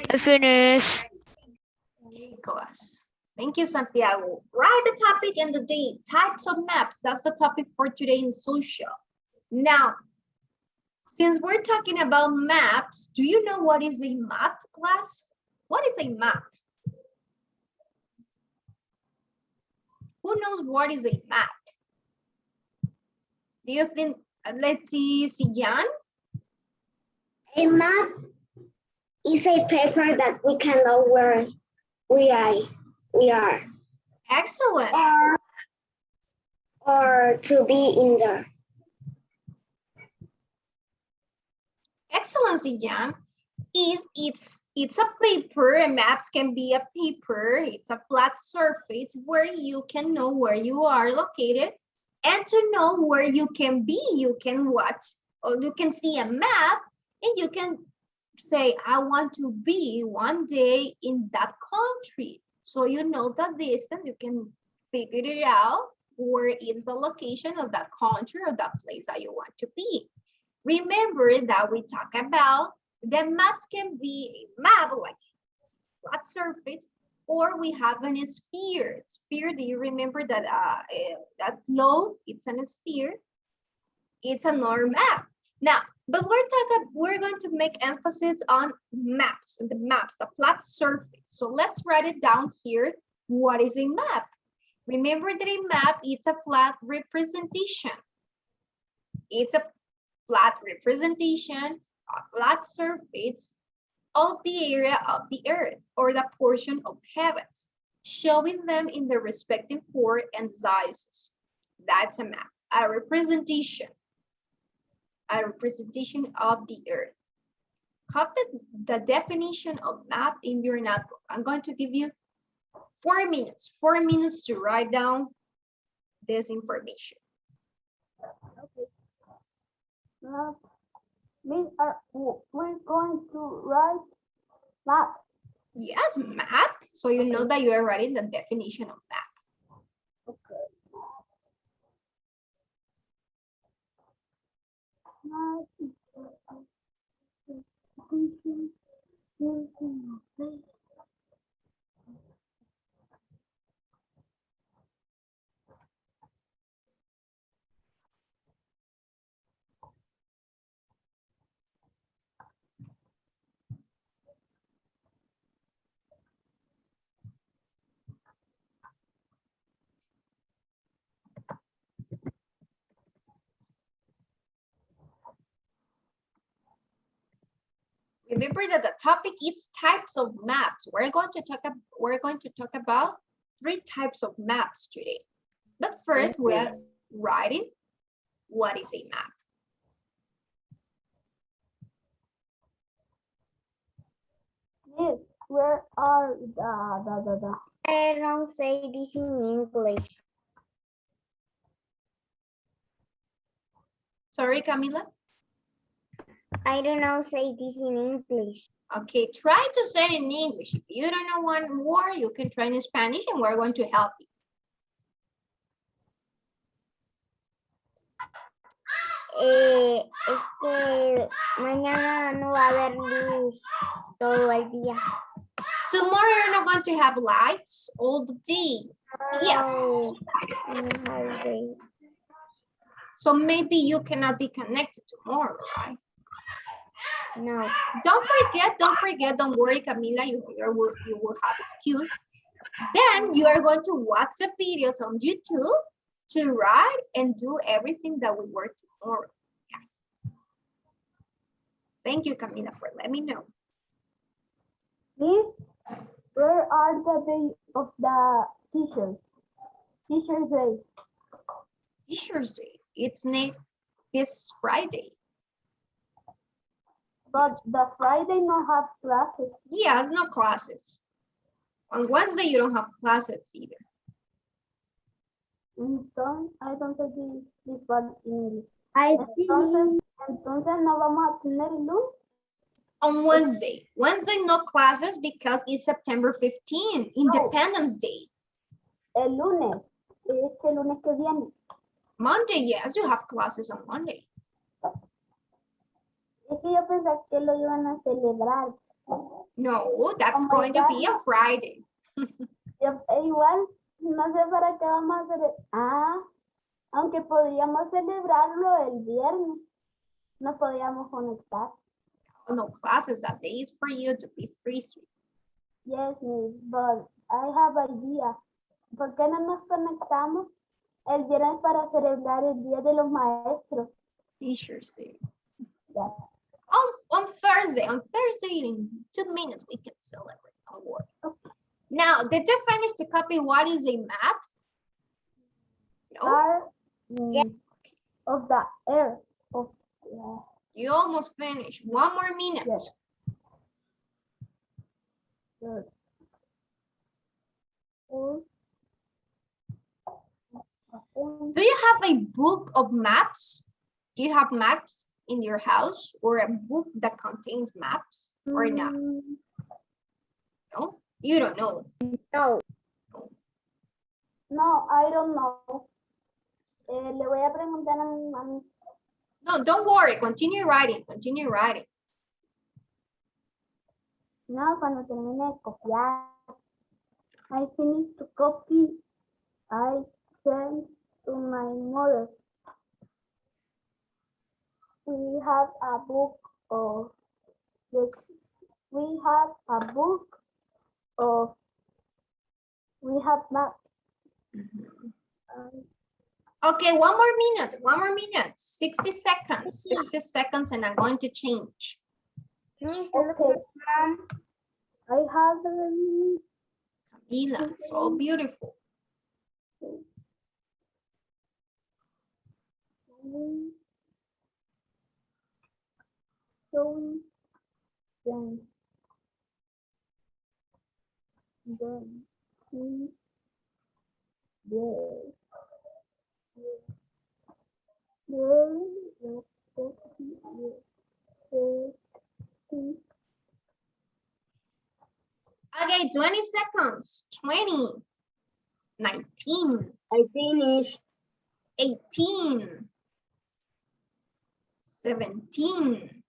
I finished. Okay, class. Thank you, Santiago. Write the topic and the date. Types of maps. That's the topic for today in social. Now, since we're talking about maps, do you know what is a map, class? What is a map? Who knows what is a map? Do you think, let's see, Jan? A map is a paper that we can know where we are. Excellent. Or to be in there. Excellent, Jan. It's a paper, and maps can be a paper. It's a flat surface where you can know where you are located, and to know where you can be, you can watch, or you can see a map, and you can say, I want to be one day in that country. So you know the distance, you can figure it out where is the location of that country or that place that you want to be. Remember that we talk about the maps can be a map like flat surface, or we have a sphere. Sphere, do you remember that that globe? It's a sphere. It's another map. Now, but we're going to make emphasis on maps, the flat surface. So let's write it down here. What is a map? Remember that a map is a flat representation. It's a flat representation, a flat surface of the area of the earth or the portion of heavens, showing them in their respective form and sizes. That's a map, a representation of the earth. Copy the definition of map in your notebook. I'm going to give you 4 minutes to write down this information. Okay. We're going to write map. Yes, map. So you know that you are writing the definition of map. Okay. Remember that the topic is types of maps. We're going to talk about 3 types of maps today. But first, we're writing what is a map. Yes, where are the I don't say this in English. Sorry, Camila. I don't know say this in English. Okay, try to say it in English. If you don't know one word, you can try in Spanish and we're going to help you. Mañana no va a haber luz todo el día. Tomorrow you're not going to have lights all the day. Yes. So maybe you cannot be connected tomorrow, right? No. Don't forget, don't worry, Camila, you will have excuse. Then you are going to watch the videos on YouTube to write and do everything that we work tomorrow. Yes. Thank you, Camila, for letting me know. Miss, where are the days of the teachers? Teachers Day. Teachers Day. It's this Friday. But the Friday no have classes. Yes, no classes. On Wednesday, you don't have classes either. I don't say this word in English. Entonces no vamos a tener luz. On Wednesday. Wednesday, no classes because it's September 15, Independence Day. El lunes. Este lunes que viene. Monday, yes, you have classes on Monday. Es que yo pensé que lo iban a celebrar. No, that's Oh my going to be a God. Friday. Igual, no sé para qué vamos a hacer. Aunque podríamos celebrarlo el viernes. No podíamos conectar. Oh, no classes that day is for you to be free. Sweet. Yes, miss, but I have idea. ¿Por qué no nos conectamos el viernes para celebrar el Día de los Maestros? Teachers Day. Ya. On Thursday in 2 minutes we can celebrate. Don't worry. Okay. Now, did you finish to copy what is a map? No, Are, of the earth. you almost finished. 1 more minute. Yes. Good. Do you have a book of maps? Do you have maps in your house or a book that contains maps or not? No, you don't know. No. No, I don't know. Le voy a preguntar a mi mami. No, don't worry. Continue writing. Continue writing. No, cuando termine de copiar. I finished to copy. I sent to my mother. We have a book of yes, we have a book of we have maps. Okay, 1 more minute. 1 more minute. 60 seconds. 60 seconds and I'm going to change. Miss, Okay. I have Camila, so beautiful. showing them. Then he Okay, 20 seconds. 20, 19, I finished. 18, 17,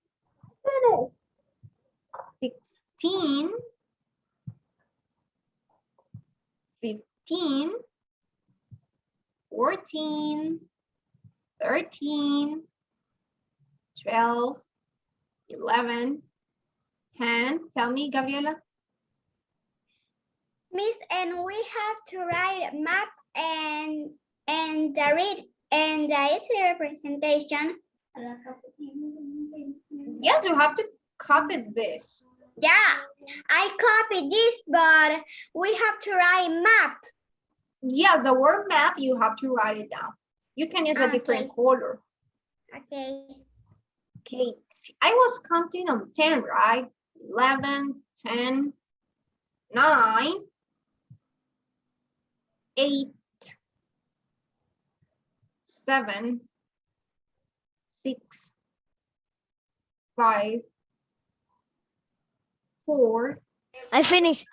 16, 15, 14, 13, 12, 11, 10. Tell me, Gabriela. Miss, and we have to write a map and the read and the essay representation. Yes, you have to copy this. Yeah, I copied this, but we have to write map. Yes, the word map, you have to write it down. You can use a different Okay. color. Okay. Okay, I was counting on 10, right? 11, 10, 9, 8, 7, 6, 5, 4. I finished.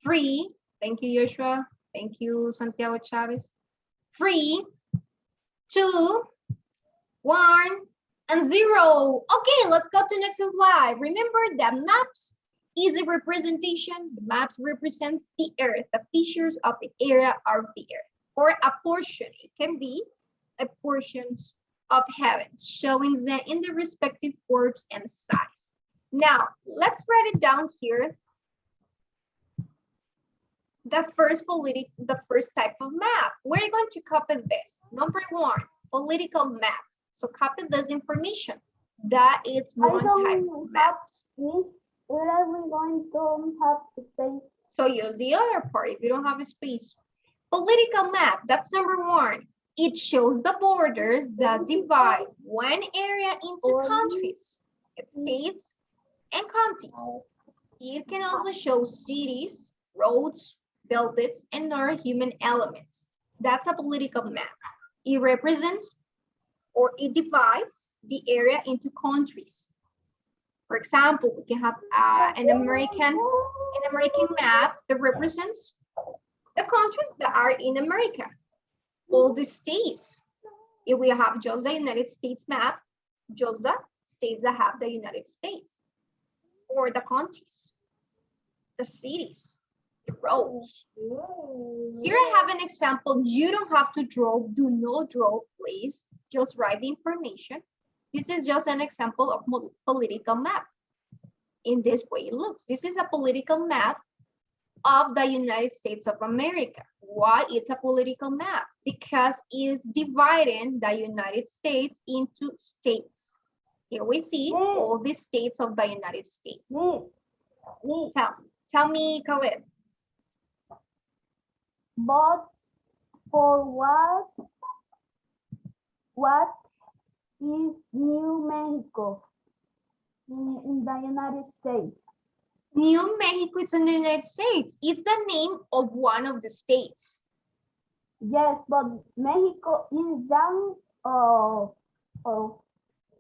3. Thank you, Joshua. Thank you, Santiago Chavez. 3, 2, 1, and 0. Okay, let's go to next slide. Remember that maps is a representation. The maps represents the earth, the features of the area of the earth, or a portion. It can be a portions of heaven, showing them in the respective forms and size. Now, let's write it down here. The first type of map. We're going to copy this. Number 1, political map. So copy this information. That is one type of map. Miss, where are we going to have space? So use the other part if you don't have a space. Political map, that's number 1. It shows the borders that divide one area into countries, states, and counties. It can also show cities, roads, buildings, and other human elements. That's a political map. It represents or it divides the area into countries. For example, we can have an American map that represents the countries that are in America, all the states. If we have just the United States map, just the states that have the United States, or the counties, the cities, the roads. Here I have an example. You don't have to draw. Do not draw, please. Just write the information. This is just an example of political map. In this way it looks. This is a political map of the United States of America. Why it's a political map? Because it's dividing the United States into states. Here we see all the states of the United States. Tell me, Khaled. But for what is New Mexico in the United States? New Mexico is in the United States. It's the name of one of the states. Yes, but Mexico is down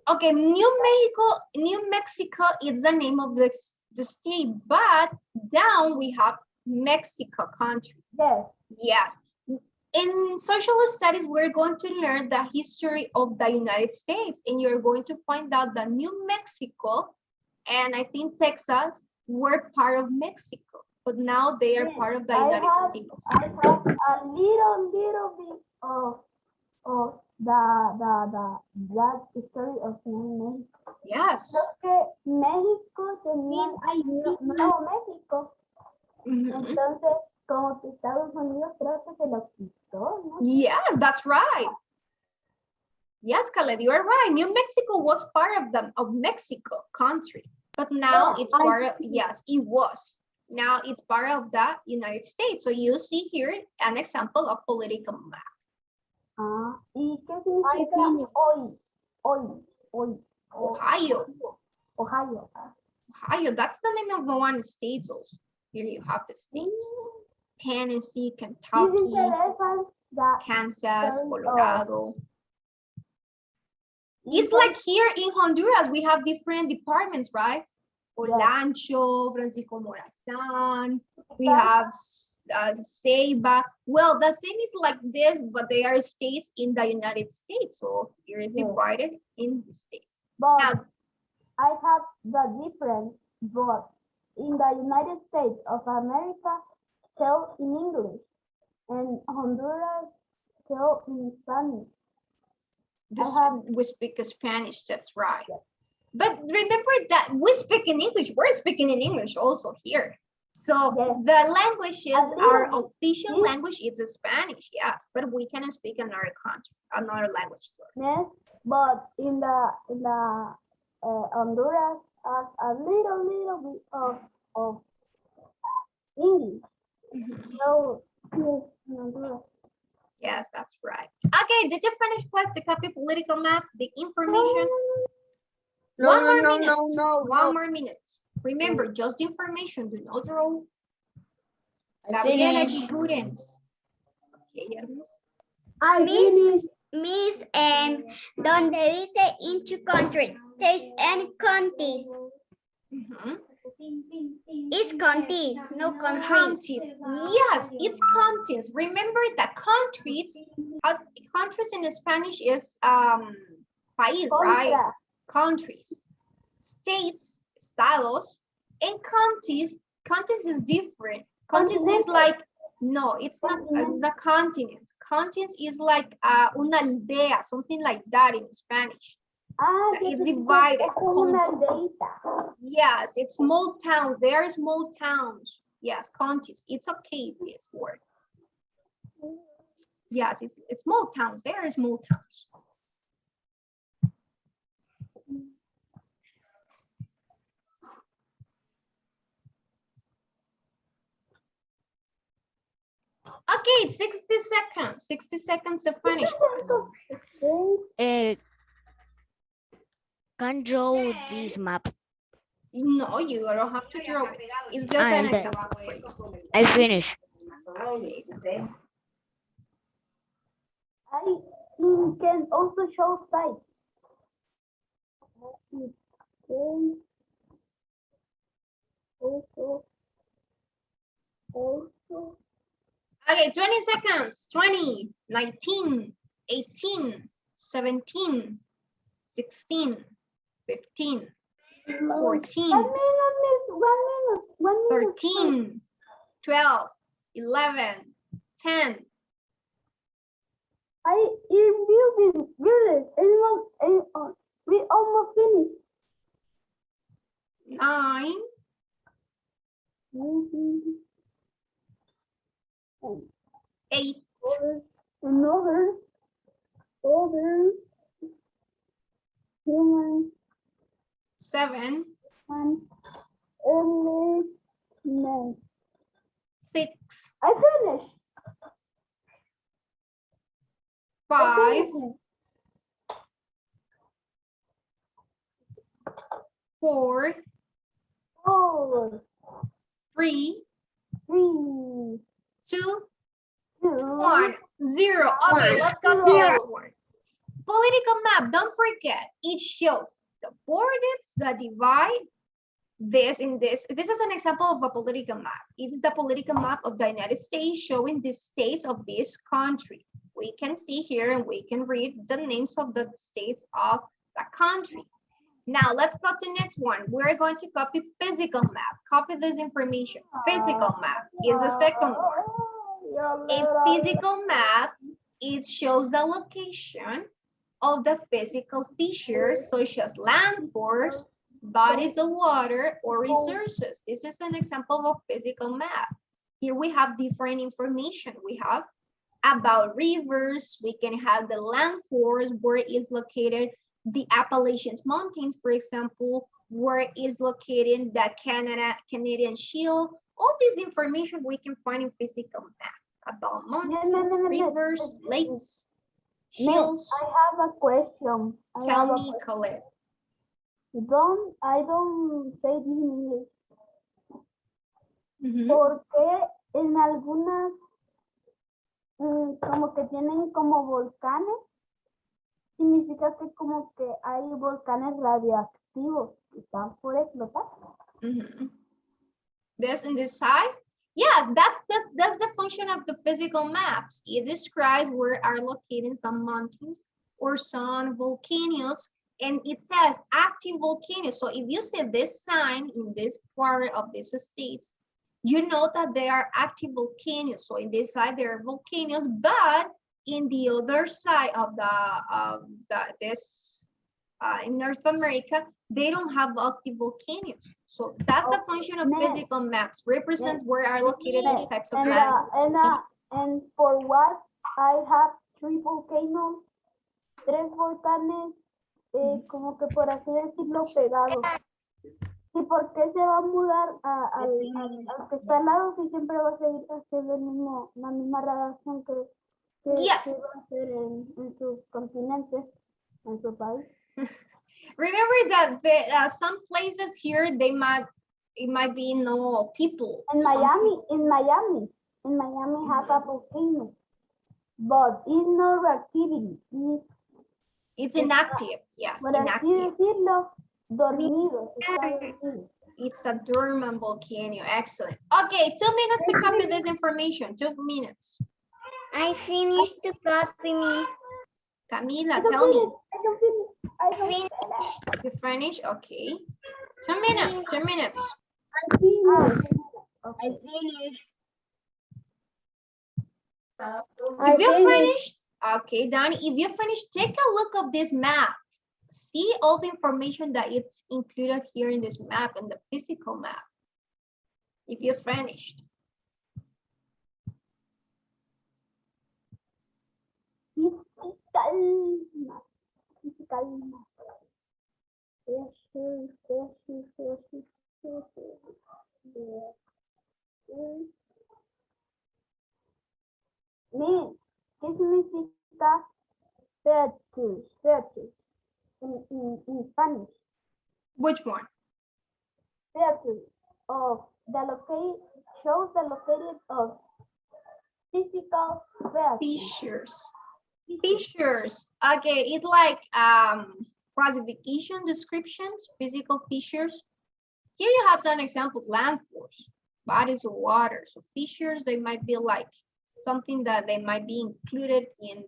Okay, New Mexico is the name of the state, but down we have Mexico country. yes. Yes. In social studies, we're going to learn the history of the United States, and you're going to find out that New Mexico and I think Texas were part of Mexico, but now they are part of the United States. I have a little bit of that story of New Mexico. Yes. Creo que México tenía Nuevo México. Entonces, como que Estados Unidos creo que se lo quitó, ¿no? Yes, that's right. Yes, Khaled, you are right. New Mexico was part of Mexico country, but now it's part of, yes, it was. Now it's part of the United States. So you see here an example of political map. Ah, ¿y qué significa hoy? Ohio. Ohio. Ohio, that's the name of the one state also. Here you have the states. Tennessee, Kentucky, Kansas, Colorado. It's like here in Honduras, we have different departments, right? Olancho, Francisco Morazan, we have Ceiba. Well, the same is like this, but they are states in the United States. So here is divided in the states. But Now, I have the difference, but in the United States of America, tell in English, and Honduras tell in Spanish. we speak Spanish, that's right. But remember that we speak in English, we're speaking in English also here. So the languages, our official language is Spanish, yes, but we can speak another country, another language. Yes, but in the Honduras has a little bit of English. So yes, in Honduras. Yes, that's right. Okay, did you finish class the copy political map, the information? One more minute. Remember, just the information, do not draw. Gabriela Gigurens. Okay, Hermes. Miss, donde dice into countries, states and counties. It's counties, no countries. Counties. Yes, it's counties. Remember that countries, countries in Spanish is país, right? Countries. States, estados, and counties. Counties is different. Counties is like, no, it's not continents. Continents is like una aldea, something like that in Spanish. It's divided. Yes, it's small towns. There are small towns. Yes, counties. It's okay, this word. Yes, it's small towns. There are small towns. Okay, 60 seconds. 60 seconds to finish. Can draw this map. No, you don't have to draw it. It's just an example. I finish. Okay. I can also show sites. Okay, 20 seconds. 20, 19, 18, 17, 16, 15, 14, 1 minute, miss. 1 minute. 1 minute. 13, 12, 11, 10, in buildings, village, we almost finished. 9, Mhm. 8, Another, others, human, 7, and element. 6, I finished. 5, 4, 4, 3, 3, 2, 2, 1, 0. Okay, let's go to the next one. Political map, don't forget, it shows the borders, the divide, this and this. This is an example of a political map. It is the political map of the United States showing the states of this country. We can see here and we can read the names of the states of the country. Now let's go to the next one. We're going to copy physical map. Copy this information. Physical map is the second one. A physical map, it shows the location of the physical features such as landforms, bodies of water, or resources. This is an example of a physical map. Here we have different information. We have about rivers. We can have the landforms, where is located the Appalachian Mountains, for example, where is located the Canadian Shield. All this information we can find in physical map about mountains, rivers, lakes, shields. I have a question. Tell me, Colette. I don't say this in English. Mhm. ¿Por qué en algunas como que tienen como volcanes? Significa que como que hay volcanes radioactivos que están por explotar. Mhm. This in this side? Yes, that's the function of the physical maps. It describes where are located some mountains or some volcanoes, and it says active volcanoes. So if you see this sign in this part of this states, you know that they are active volcanoes. So in this side there are volcanoes, but in the other side of in North America, they don't have active volcanoes. So that's the function of physical maps, represents where are located these types of lands. And for what I have 3 volcanoes, 3 volcanes, como que por así decirlo, pegados. ¿Y por qué se va a mudar al que está al lado si siempre va a seguir haciendo la misma radiación que Yes. va a hacer en sus continentes, en su país? Remember that some places here it might be no people. In Miami have a volcano, but it's no reactivity. It's inactive. Yes, Por así inactive. decirlo, dormido. Está dormido. It's a dormant volcano. Excellent. Okay, 2 minutes to copy this information. 2 minutes. I finished to copy, Miss. Camila, tell me. I don't finish. You finish? Okay. 2 minutes. 2 minutes. I finished. I finished. If you finished, okay, Donnie, if you finish, take a look of this map. See all the information that it's included here in this map and the physical map. If you finished. Calma. Miss, ¿qué significa features in Spanish? Which one? Features of the locate shows the located of physical features. Features. Okay, it's like classification descriptions, physical features. Here you have some examples: landforms, bodies of water. So features, they might be like something that they might be included in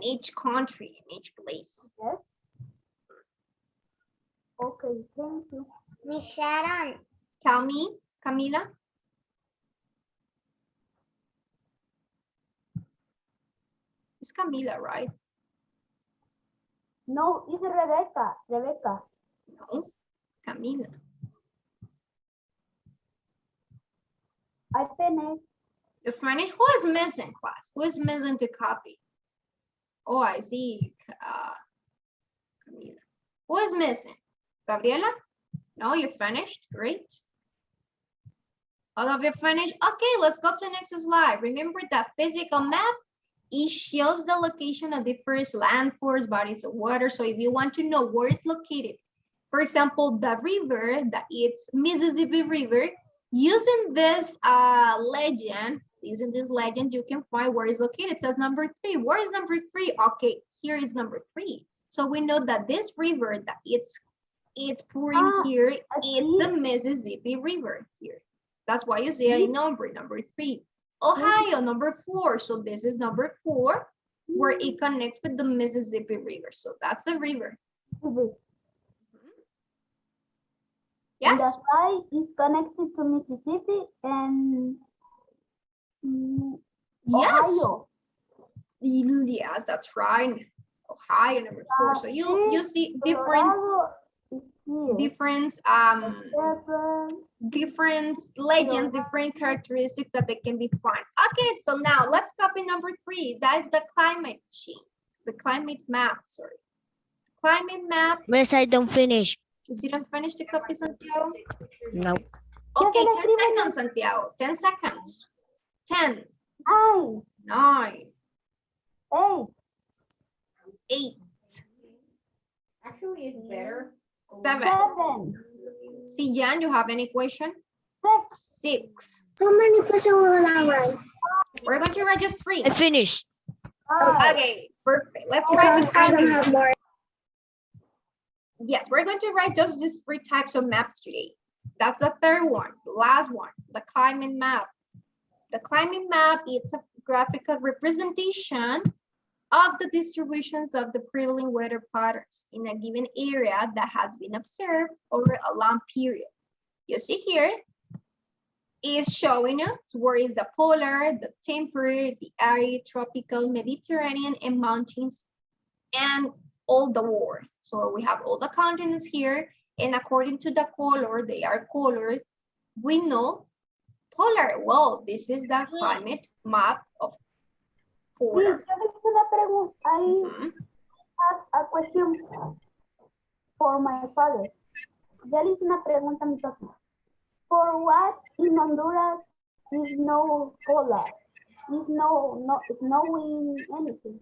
each country, in each place. Yes. Okay, thank you. Miss Sharon. Tell me, Camila. It's Camila, right? No, it's Rebecca. Rebecca. No, Camila. I finished. You finished? Who is missing, class? Who is missing to copy? Oh, I see. Camila. Who is missing? Gabriela? No, you finished. Great. All of you finished? Okay, let's go to the next slide. Remember that physical map, it shows the location of different landforms, bodies of water. So if you want to know where it's located, for example, the river, that it's Mississippi River, using this legend, you can find where it's located. It says number 3. Where is number 3? Okay, here is number 3. So we know that this river that it's pouring here, it's the Mississippi River here. That's why you see a number 3. Ohio, number 4. So this is number 4, where it connects with the Mississippi River. So that's a river. Yes. The sky is connected to Mississippi and Yes. Ohio. Yes, that's right. Ohio, number 4. So you see different legends, different characteristics that they can be found. Okay, so now let's copy number 3. That is the climate sheet, the climate map, sorry. Climate map. Miss, I don't finish. You didn't finish the copy, Santiago? No. Okay, 10 seconds, Santiago. 10 seconds. 10, 9, 8, 8. Actually, it's better. 7. 7, See, Jan, you have any question? 6. How many questions will I write? We're going to write just 3. I finished. 5, Okay, perfect. Let's write Because the I don't climate. have more. Yes, we're going to write just these 3 types of maps today. That's the third one, the last one, the climate map. The climate map is a graphical representation of the distributions of the prevailing weather patterns in a given area that has been observed over a long period. You see here, is showing us where is the polar, the temperate, the arid, tropical, Mediterranean, and mountains, and all the world. So we have all the continents here, and according to the color, they are colored. We know polar. Well, this is the climate map of polar. I have a question for my father. There is una pregunta, mi papá. For what in Honduras is no polar? Is no snowing anything?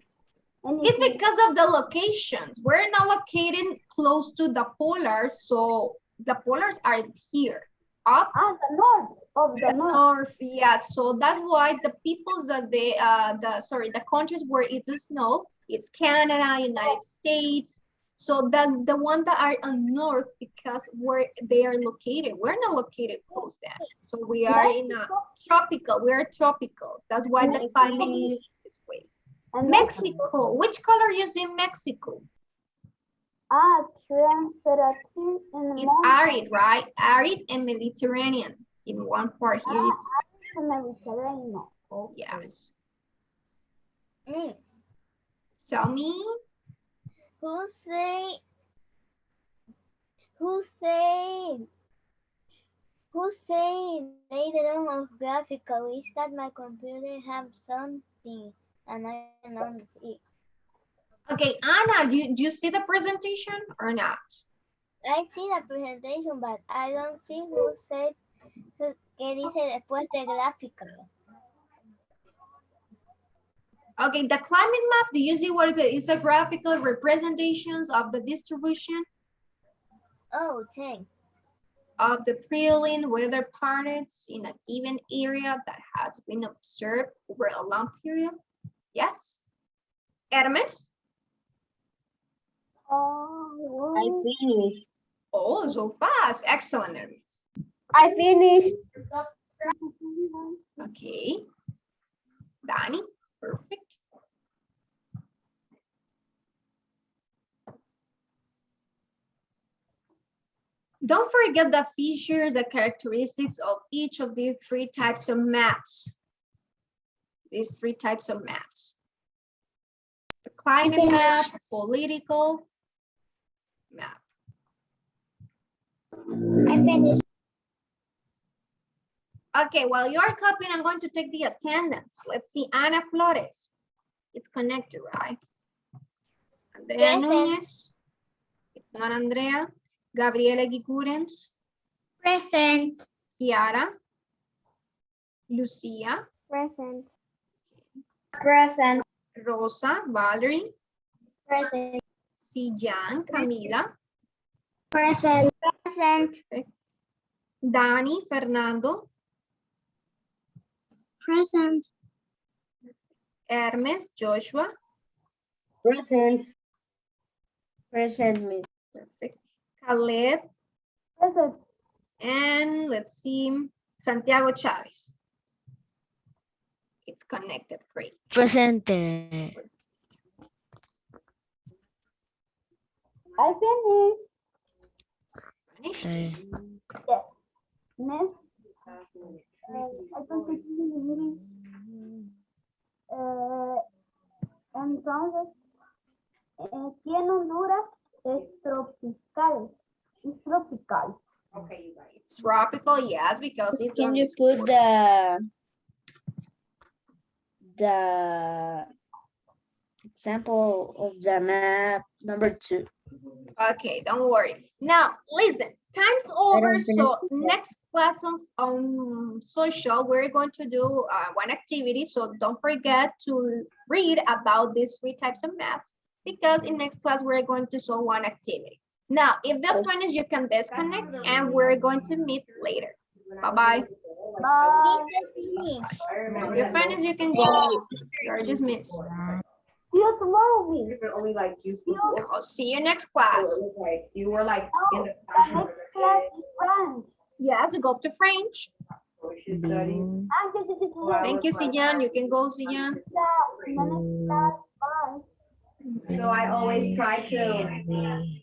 It's because of the locations. We're not located close to the polars, so the polars are here, up the north of the north. north. Yeah, so that's why the peoples that the countries where it's snow, it's Canada, United States. So the one that are on north, because where they are located, we're not located close there. So we are in a tropical. We are tropicals. That's why the climate is this way. And Mexico. Which color you see in Mexico? Temperature in the It's arid, right? Arid and Mediterranean. In one part here, it's Mediterranean. Okay. yes. Next. Tell me. Who say later on of graphical is that my computer have something and I don't see. Okay, Anna, do you see the presentation or not? I see the presentation, but I don't see who said que dice después de gráfica. Okay, the climate map, do you see what it's a graphical representations of the distribution Oh, thanks. of the prevailing weather patterns in a given area that has been observed over a long period? Yes. Hermes? I finished. Oh, so fast. Excellent, Hermes. I finished. Okay. Danny, perfect. Don't forget the features, the characteristics of each of these three types of maps. These three types of maps. The climate map, political map. I finished. Okay, while you're copying, I'm going to take the attendance. Let's see, Ana Flores. It's connected, right? Andrea Present. Núñez. It's not Andrea. Gabriela Gicurens. Present. Kiara. Lucia. Present. Present. Rosa. Valerie. Present. Sijan. Camila. Present. Present. Dani. Fernando. Present. Hermes. Joshua. Present. Present, Miss. Perfect. Khaled. Present. And let's see, Santiago Chavez. It's connected, great. Presente. I finished. Finished? Sí. Yes. Next. I continue the meeting. Entonces, aquí en Honduras es tropical. Es tropical. It's tropical, yes, because it's Can on you this put border. the example of the map number 2? Okay, don't worry. Now, listen, time's over, finish so the class. next class on social, we're going to do one activity, so don't forget to read about these three types of maps, because in next class, we're going to solve one activity. Now, if they're finished, you can disconnect, and we're going to meet later. Bye-bye. Bye. If you're finished, you can go. You're dismissed. See you tomorrow, Miss. Different, only like you speak. I'll see you next class. So it was like you were like in the The classroom. next class is French. Yes, you go to French. So she studies. Thank you, Sijan. You can go, Sijan. The next class, bye. So I always try to